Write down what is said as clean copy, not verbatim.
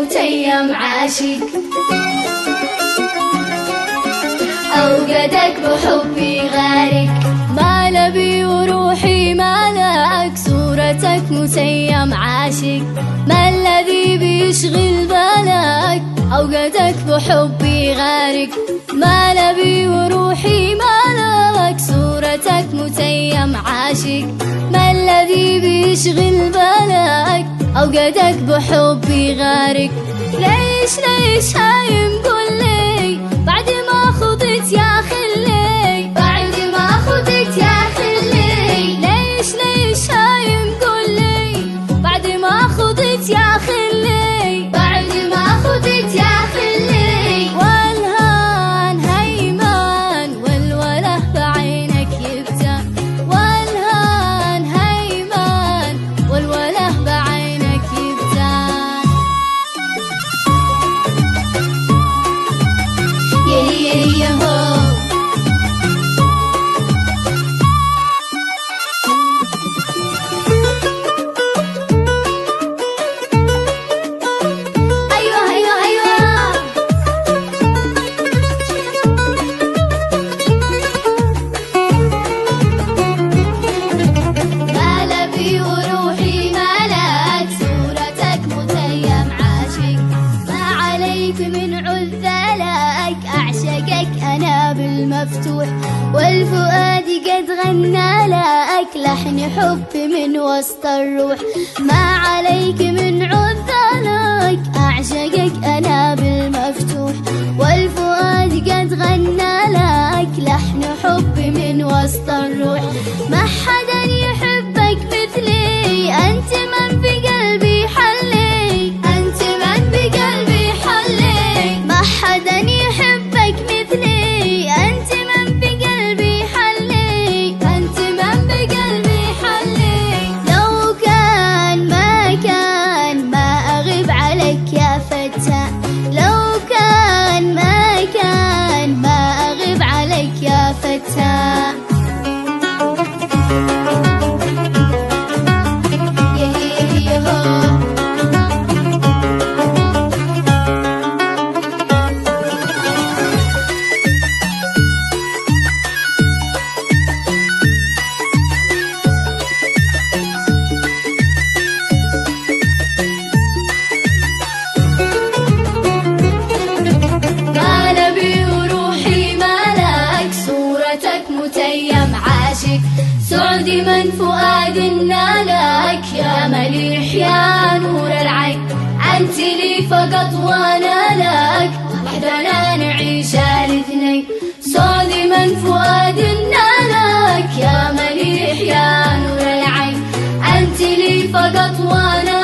متيم عاشق، أوقدك بحبي غارق. ما لبي وروحي مالك صورتك متيم عاشق، ما الذي بيشغل بالك أوقدك بحبي غارق. ما لبي وروحي مالك صورتك متيم عاشق، ما الذي بيشغل بالك أوقدك بحبي غارق. ليش هايم قولي بعد ما خضت يا خلي، بعد ما خضت يا خلي. ليش هايم قولي بعد ما خضت يا خلي، بعد ما خضت يا خلي. والهان هيمان والوله بعينك يبتان، والهان هيمان والوله بعينك يبتان. يلي يهو من عذالك. أعشقك أنا بالمفتوح والفؤاد قد غنى لك لحن حب من وسط الروح. ما عليك من عذالك، أعشقك أنا بالمفتوح والفؤاد قد غنى لك لحن حب من وسط الروح. ما حدا يحبك مثلي، أنت من في قلبي حلي، أنت من بقلبي حلي. ما حدا يحبك مثلي، أنت من بقلبي حلي، أنت من بقلبي حلي. لو كان ما أغيب عليك يا فتى، لو كان ما أغيب عليك يا فتى. متيم عاشق سعدي من فؤاد نالك، يا مليح يا نور العين. أنت لي فقط وأنا لك، وحدنا نعيش الاثنين. سعدي من فؤاد نالك، يا مليح يا نور العين. أنت لي فقط وأنا